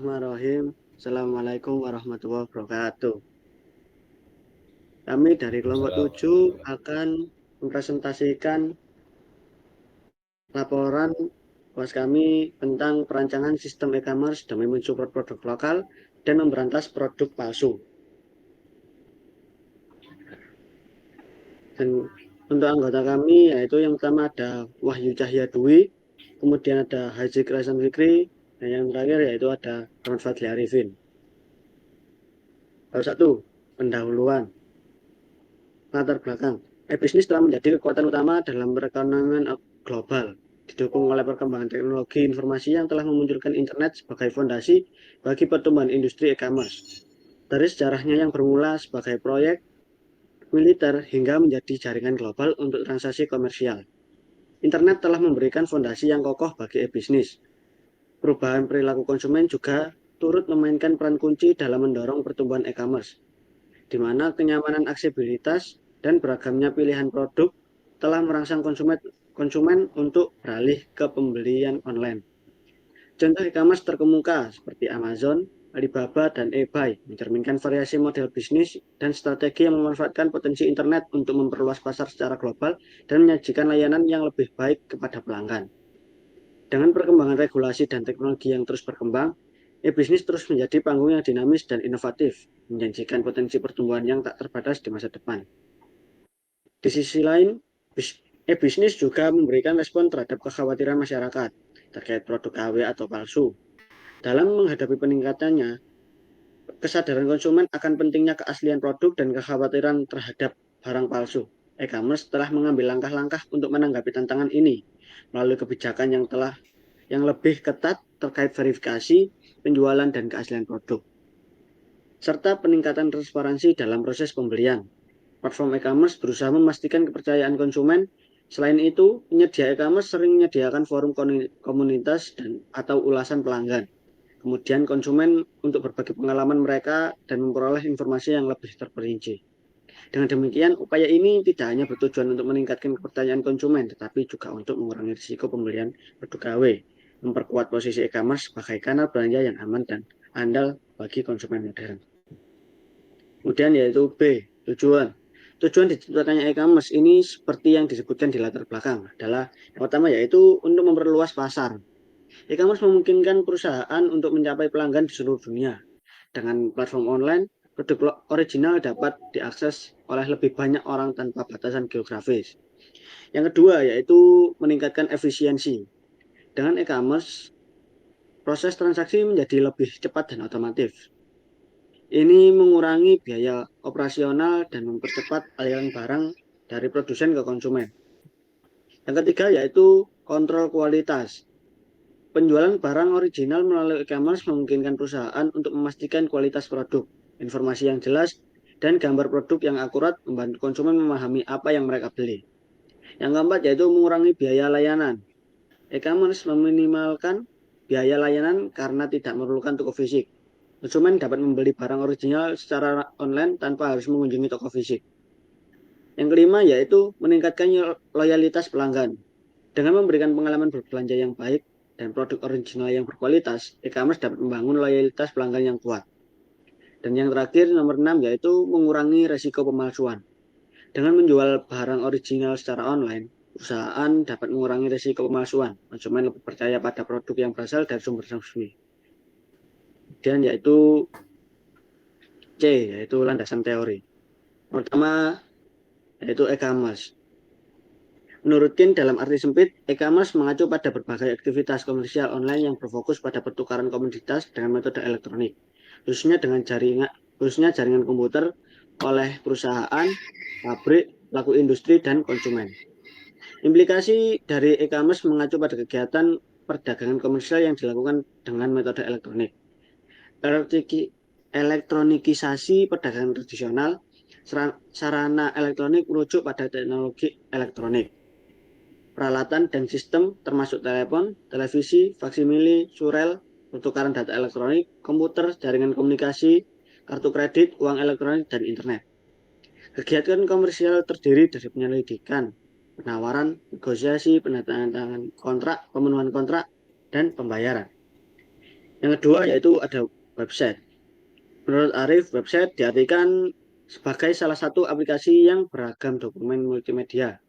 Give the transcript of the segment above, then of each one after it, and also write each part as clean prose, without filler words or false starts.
Bismillahirrahmanirrahim. Assalamualaikum warahmatullahi wabarakatuh. Kami dari kelompok Salam. 7 akan mempresentasikan laporan tugas kami tentang perancangan sistem e-commerce demi mensupport produk lokal dan memberantas produk palsu. Dan untuk anggota kami yaitu yang pertama ada Wahyu Cahya Dwi, kemudian ada Haji Krasan Fikri, dan yang terakhir yaitu ada Rahmat Fadli Arifin. Satu, pendahuluan. Latar belakang, e-bisnis telah menjadi kekuatan utama dalam perekonomian global, didukung oleh perkembangan teknologi informasi yang telah memunculkan internet sebagai fondasi bagi pertumbuhan industri e-commerce. Dari sejarahnya yang bermula sebagai proyek militer hingga menjadi jaringan global untuk transaksi komersial, internet telah memberikan fondasi yang kokoh bagi e-bisnis. Perubahan perilaku konsumen juga turut memainkan peran kunci dalam mendorong pertumbuhan e-commerce, di mana kenyamanan aksesibilitas dan beragamnya pilihan produk telah merangsang konsumen untuk beralih ke pembelian online. Contoh e-commerce terkemuka seperti Amazon, Alibaba, dan eBay mencerminkan variasi model bisnis dan strategi yang memanfaatkan potensi internet untuk memperluas pasar secara global dan menyajikan layanan yang lebih baik kepada pelanggan. Dengan perkembangan regulasi dan teknologi yang terus berkembang, e-bisnis terus menjadi panggung yang dinamis dan inovatif, menjanjikan potensi pertumbuhan yang tak terbatas di masa depan. Di sisi lain, e-bisnis juga memberikan respon terhadap kekhawatiran masyarakat terkait produk KW atau palsu. Dalam menghadapi peningkatannya, kesadaran konsumen akan pentingnya keaslian produk dan kekhawatiran terhadap barang palsu. E-commerce telah mengambil langkah-langkah untuk menanggapi tantangan ini melalui kebijakan yang lebih ketat terkait verifikasi, penjualan, dan keaslian produk, serta peningkatan transparansi dalam proses pembelian. Platform e-commerce berusaha memastikan kepercayaan konsumen. Selain itu, penyedia e-commerce sering menyediakan forum komunitas atau ulasan pelanggan. Kemudian konsumen untuk berbagi pengalaman mereka dan memperoleh informasi yang lebih terperinci. Dengan demikian, upaya ini tidak hanya bertujuan untuk meningkatkan kepercayaan konsumen, tetapi juga untuk mengurangi risiko pembelian produk KW, memperkuat posisi e-commerce sebagai kanal belanja yang aman dan andal bagi konsumen modern. Kemudian yaitu B, tujuan. Tujuan diciptakannya e-commerce ini seperti yang disebutkan di latar belakang adalah yang pertama yaitu untuk memperluas pasar. E-commerce memungkinkan perusahaan untuk mencapai pelanggan di seluruh dunia. Dengan platform online, produk original dapat diakses oleh lebih banyak orang tanpa batasan geografis. Yang kedua yaitu meningkatkan efisiensi. Dengan e-commerce, proses transaksi menjadi lebih cepat dan otomatis. Ini mengurangi biaya operasional dan mempercepat aliran barang dari produsen ke konsumen. Yang ketiga yaitu kontrol kualitas. Penjualan barang original melalui e-commerce memungkinkan perusahaan untuk memastikan kualitas produk, informasi yang jelas, dan gambar produk yang akurat membantu konsumen memahami apa yang mereka beli. Yang keempat yaitu mengurangi biaya layanan. E-commerce meminimalkan biaya layanan karena tidak memerlukan toko fisik. Konsumen dapat membeli barang original secara online tanpa harus mengunjungi toko fisik. Yang kelima yaitu meningkatkan loyalitas pelanggan. Dengan memberikan pengalaman berbelanja yang baik dan produk original yang berkualitas, e-commerce dapat membangun loyalitas pelanggan yang kuat. Dan yang terakhir, nomor 6, yaitu mengurangi resiko pemalsuan. Dengan menjual barang original secara online, perusahaan dapat mengurangi resiko pemalsuan. Konsumen lebih percaya pada produk yang berasal dari sumber resmi. Kemudian yaitu C, yaitu landasan teori. Pertama, yaitu e-commerce. Menurut Kin, dalam arti sempit, e-commerce mengacu pada berbagai aktivitas komersial online yang berfokus pada pertukaran komoditas dengan metode elektronik, khususnya jaringan komputer oleh perusahaan, pabrik, pelaku industri, dan konsumen. Implikasi dari e-commerce mengacu pada kegiatan perdagangan komersial yang dilakukan dengan metode elektronik. Elektronikisasi perdagangan tradisional, sarana elektronik merujuk pada teknologi elektronik. Peralatan dan sistem termasuk telepon, televisi, faksimili, surel, pertukaran data elektronik, komputer, jaringan komunikasi, kartu kredit, uang elektronik, dan internet. Kegiatan komersial terdiri dari penyelidikan, penawaran, negosiasi, penandatanganan kontrak, pemenuhan kontrak, dan pembayaran. Yang kedua yaitu ada website. Menurut Arif, website diartikan sebagai salah satu aplikasi yang beragam dokumen multimedia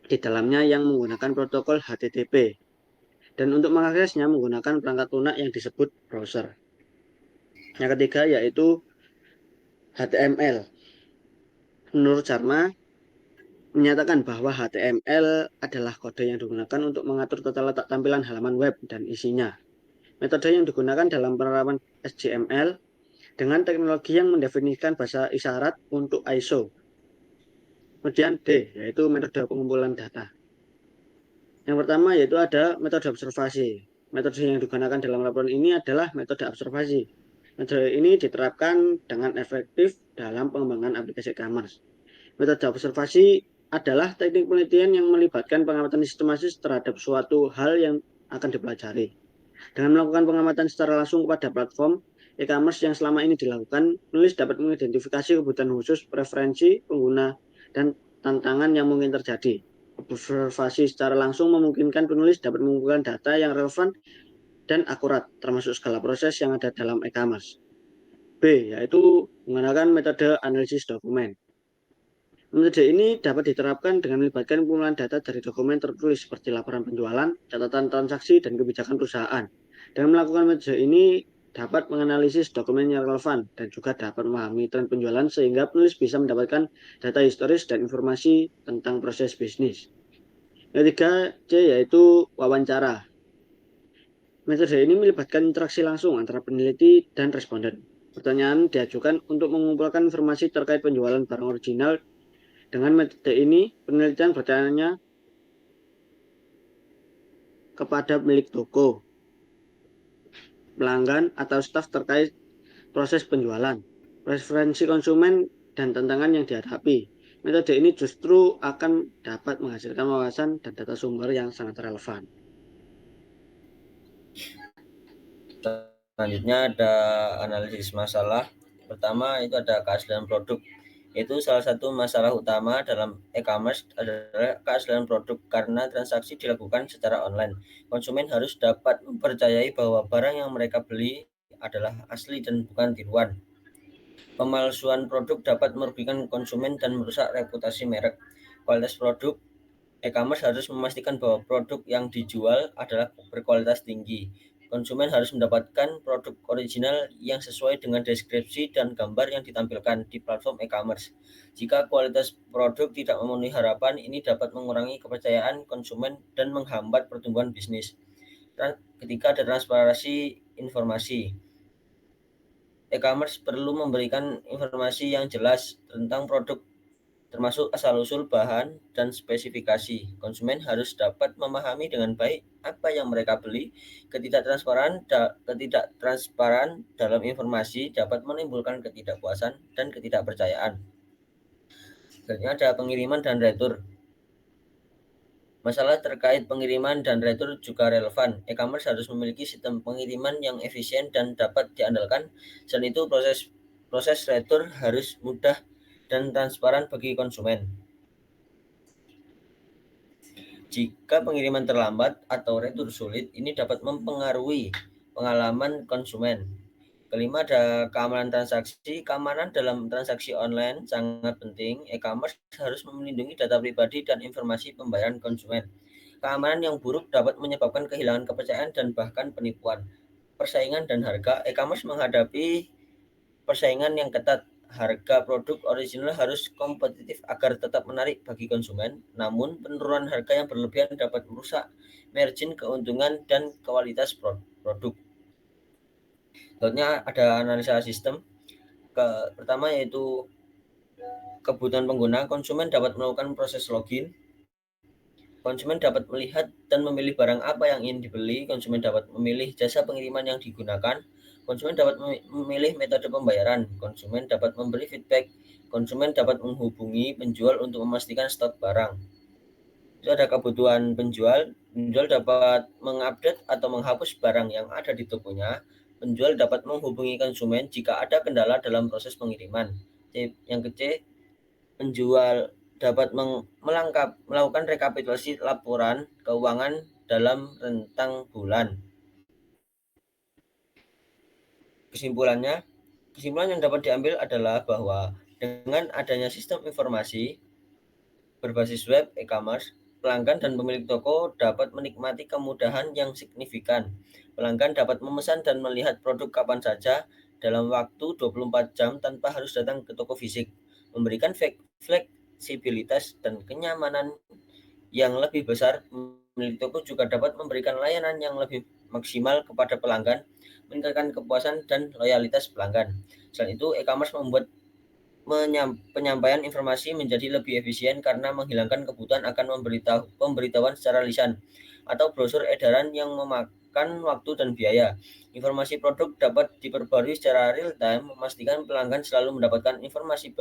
di dalamnya yang menggunakan protokol HTTP dan untuk mengaksesnya menggunakan perangkat lunak yang disebut browser. Yang ketiga yaitu HTML. Menurut Sharma, menyatakan bahwa HTML adalah kode yang digunakan untuk mengatur tata letak tampilan halaman web dan isinya. Metode yang digunakan dalam penerapan HTML dengan teknologi yang mendefinisikan bahasa isyarat untuk ISO. Kemudian D, yaitu metode pengumpulan data. Yang pertama yaitu ada metode observasi. Metode yang digunakan dalam laporan ini adalah metode observasi. Metode ini diterapkan dengan efektif dalam pengembangan aplikasi e-commerce. Metode observasi adalah teknik penelitian yang melibatkan pengamatan sistematis terhadap suatu hal yang akan dipelajari. Dengan melakukan pengamatan secara langsung kepada platform e-commerce yang selama ini dilakukan, penulis dapat mengidentifikasi kebutuhan khusus, preferensi pengguna, dan tantangan yang mungkin terjadi. Observasi secara langsung memungkinkan penulis dapat mengumpulkan data yang relevan dan akurat, termasuk skala proses yang ada dalam e-commerce. B, yaitu menggunakan metode analisis dokumen. Metode ini dapat diterapkan dengan melibatkan pengumpulan data dari dokumen tertulis seperti laporan penjualan, catatan transaksi, dan kebijakan perusahaan. Dengan melakukan metode ini dapat menganalisis dokumen yang relevan dan juga dapat memahami tren penjualan sehingga penulis bisa mendapatkan data historis dan informasi tentang proses bisnis. Yang ketiga, C, yaitu wawancara. Metode ini melibatkan interaksi langsung antara peneliti dan responden. Pertanyaan diajukan untuk mengumpulkan informasi terkait penjualan barang original. Dengan metode ini, penelitian bertanya kepada pemilik toko, pelanggan, atau staf terkait proses penjualan, preferensi konsumen, dan tantangan yang dihadapi. Metode ini justru akan dapat menghasilkan wawasan dan data sumber yang sangat relevan. Selanjutnya ada analisis masalah. Pertama itu ada keaslian produk. Itu salah satu masalah utama dalam e-commerce adalah keaslian produk karena transaksi dilakukan secara online. Konsumen harus dapat mempercayai bahwa barang yang mereka beli adalah asli dan bukan tiruan. Pemalsuan produk dapat merugikan konsumen dan merusak reputasi merek. Kualitas produk e-commerce harus memastikan bahwa produk yang dijual adalah berkualitas tinggi. Konsumen harus mendapatkan produk original yang sesuai dengan deskripsi dan gambar yang ditampilkan di platform e-commerce. Jika kualitas produk tidak memenuhi harapan, ini dapat mengurangi kepercayaan konsumen dan menghambat pertumbuhan bisnis. Ketika ada transparansi informasi, e-commerce perlu memberikan informasi yang jelas tentang produk termasuk asal-usul bahan dan spesifikasi. Konsumen harus dapat memahami dengan baik apa yang mereka beli. Ketidaktransparan dalam informasi dapat menimbulkan ketidakpuasan dan ketidakpercayaan. Selanjutnya ada pengiriman dan retur. Masalah terkait pengiriman dan retur juga relevan. E-commerce harus memiliki sistem pengiriman yang efisien dan dapat diandalkan. Selain itu, proses retur harus mudah dan transparan bagi konsumen. Jika pengiriman terlambat atau retur sulit, ini dapat mempengaruhi pengalaman konsumen. Kelima ada keamanan transaksi. Keamanan dalam transaksi online sangat penting. E-commerce harus melindungi data pribadi dan informasi pembayaran konsumen. Keamanan yang buruk dapat menyebabkan kehilangan kepercayaan dan bahkan penipuan. Persaingan dan harga. E-commerce menghadapi persaingan yang ketat. Harga produk original harus kompetitif agar tetap menarik bagi konsumen. Namun, penurunan harga yang berlebihan dapat merusak margin keuntungan dan kualitas produk. Selanjutnya ada analisa sistem. Pertama yaitu kebutuhan pengguna. Konsumen dapat melakukan proses login. Konsumen dapat melihat dan memilih barang apa yang ingin dibeli. Konsumen dapat memilih jasa pengiriman yang digunakan. Konsumen dapat memilih metode pembayaran. Konsumen dapat memberi feedback. Konsumen dapat menghubungi penjual untuk memastikan stok barang. Itu ada kebutuhan penjual. Penjual dapat mengupdate atau menghapus barang yang ada di tokonya. Penjual dapat menghubungi konsumen jika ada kendala dalam proses pengiriman. Yang ketiga, penjual dapat melakukan rekapitulasi laporan keuangan dalam rentang bulan. Kesimpulan yang dapat diambil adalah bahwa dengan adanya sistem informasi berbasis web e-commerce, pelanggan dan pemilik toko dapat menikmati kemudahan yang signifikan. Pelanggan dapat memesan dan melihat produk kapan saja dalam waktu 24 jam tanpa harus datang ke toko fisik, memberikan fleksibilitas dan kenyamanan yang lebih besar. Pemilik toko juga dapat memberikan layanan yang lebih maksimal kepada pelanggan, meningkatkan kepuasan dan loyalitas pelanggan. Selain itu, e-commerce membuat penyampaian informasi menjadi lebih efisien karena menghilangkan kebutuhan akan pemberitahuan secara lisan atau brosur edaran yang memakan waktu dan biaya. Informasi produk dapat diperbarui secara real time, memastikan pelanggan selalu mendapatkan informasi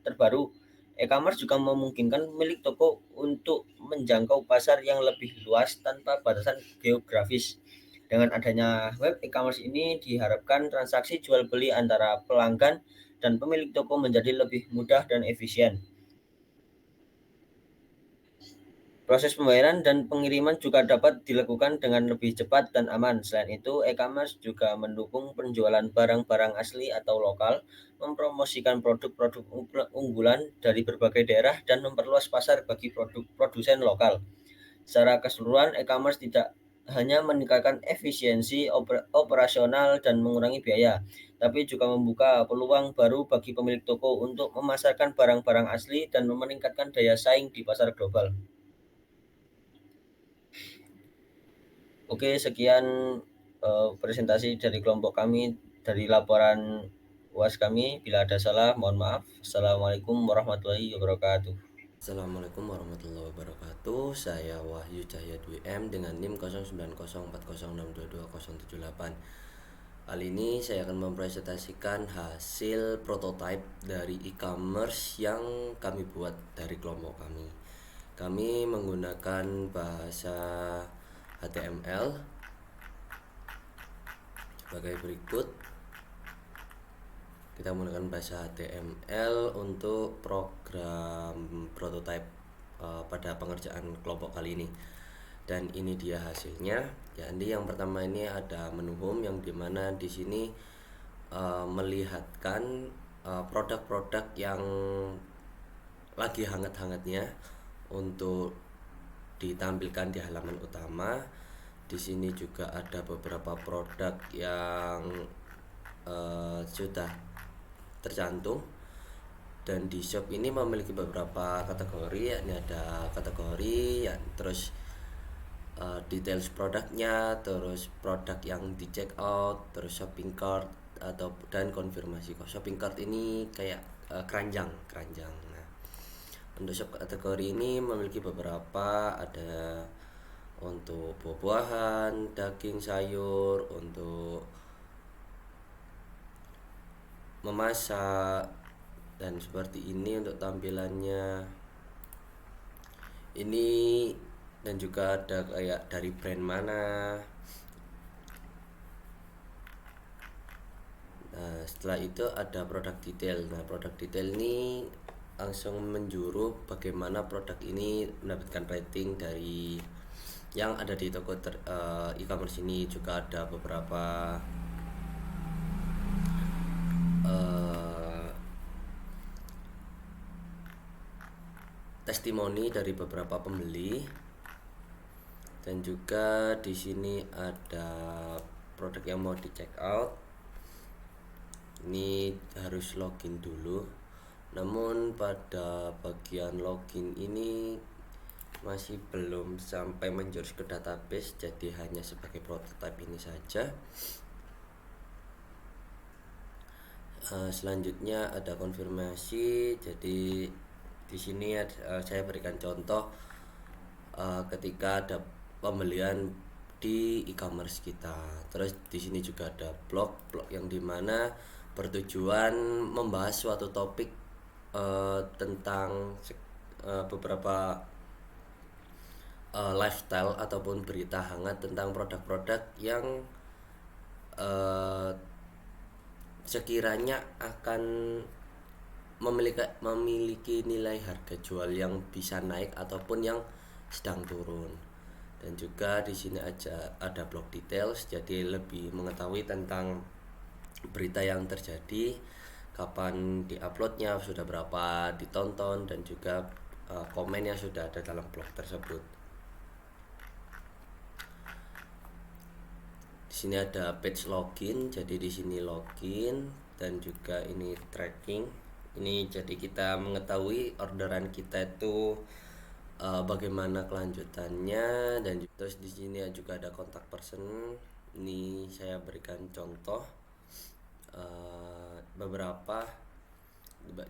terbaru. E-commerce juga memungkinkan pemilik toko untuk menjangkau pasar yang lebih luas tanpa batasan geografis. Dengan adanya web e-commerce ini diharapkan transaksi jual beli antara pelanggan dan pemilik toko menjadi lebih mudah dan efisien. Proses pembayaran dan pengiriman juga dapat dilakukan dengan lebih cepat dan aman. Selain itu, e-commerce juga mendukung penjualan barang-barang asli atau lokal, mempromosikan produk-produk unggulan dari berbagai daerah, dan memperluas pasar bagi produsen lokal. Secara keseluruhan, e-commerce tidak hanya meningkatkan efisiensi operasional dan mengurangi biaya, tapi juga membuka peluang baru bagi pemilik toko untuk memasarkan barang-barang asli dan meningkatkan daya saing di pasar global. Oke, sekian presentasi dari kelompok kami dari laporan UAS kami. Bila ada salah, mohon maaf. Assalamualaikum warahmatullahi wabarakatuh. Assalamualaikum warahmatullahi wabarakatuh. Saya Wahyu Cahya Dwi M dengan NIM 090406220078. Kali ini saya akan mempresentasikan hasil prototype dari e-commerce yang kami buat dari kelompok kami. Kami menggunakan bahasa HTML sebagai berikut. Kita menggunakan bahasa HTML untuk program prototype pada pengerjaan kelompok kali ini. Dan ini dia hasilnya. Jadi yang pertama ini ada menu home yang dimana di sini melihatkan produk-produk yang lagi hangat-hangatnya untuk ditampilkan di halaman utama. Di sini juga ada beberapa produk yang sudah tercantum, dan di shop ini memiliki beberapa kategori, yakni ada kategori ya, terus details produknya, terus produk yang di check out, terus shopping cart dan konfirmasi. Shopping cart ini kayak keranjang. Nah, untuk shop kategori ini memiliki beberapa, ada untuk buah-buahan, daging, sayur, untuk memasak, dan seperti ini untuk tampilannya ini. Dan juga ada kayak dari brand mana. Nah, setelah itu ada produk detail. Nah, produk detail ini langsung menjuru bagaimana produk ini mendapatkan rating dari yang ada di toko e-commerce ini. Juga ada beberapa testimoni dari beberapa pembeli. Dan juga di sini ada produk yang mau di check out. Ini harus login dulu. Namun pada bagian login ini masih belum sampai menjurus ke database, jadi hanya sebagai prototype ini saja. Selanjutnya ada konfirmasi. Jadi di sini saya berikan contoh ketika ada pembelian di e-commerce kita. Terus di sini juga ada blog yang dimana bertujuan membahas suatu topik tentang beberapa lifestyle ataupun berita hangat tentang produk-produk yang sekiranya akan memiliki nilai harga jual yang bisa naik ataupun yang sedang turun. Dan juga di sini ada blog details, jadi lebih mengetahui tentang berita yang terjadi, kapan diuploadnya, sudah berapa ditonton, dan juga komen yang sudah ada dalam blog tersebut. Di sini ada page login, jadi di sini login dan juga ini tracking. Ini jadi kita mengetahui orderan kita itu bagaimana kelanjutannya, dan terus di sini juga ada kontak person. Ini saya berikan contoh beberapa.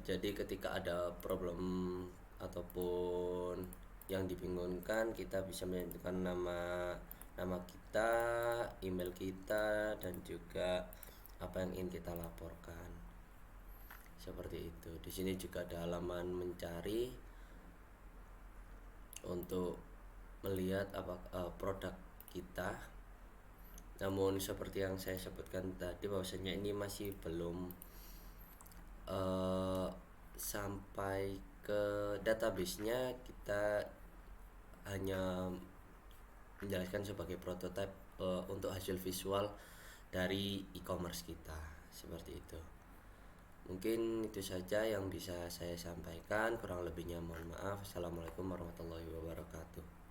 Jadi ketika ada problem ataupun yang dibingungkan, kita bisa menentukan nama kita, email kita, dan juga apa yang ingin kita laporkan. Seperti itu. Di sini juga ada halaman mencari untuk melihat produk kita. Namun seperti yang saya sebutkan tadi, bahwasanya ini masih belum sampai ke database-nya. Kita hanya menjelaskan sebagai prototipe untuk hasil visual dari e-commerce kita. Seperti itu. Mungkin itu saja yang bisa saya sampaikan, kurang lebihnya mohon maaf. Assalamualaikum warahmatullahi wabarakatuh.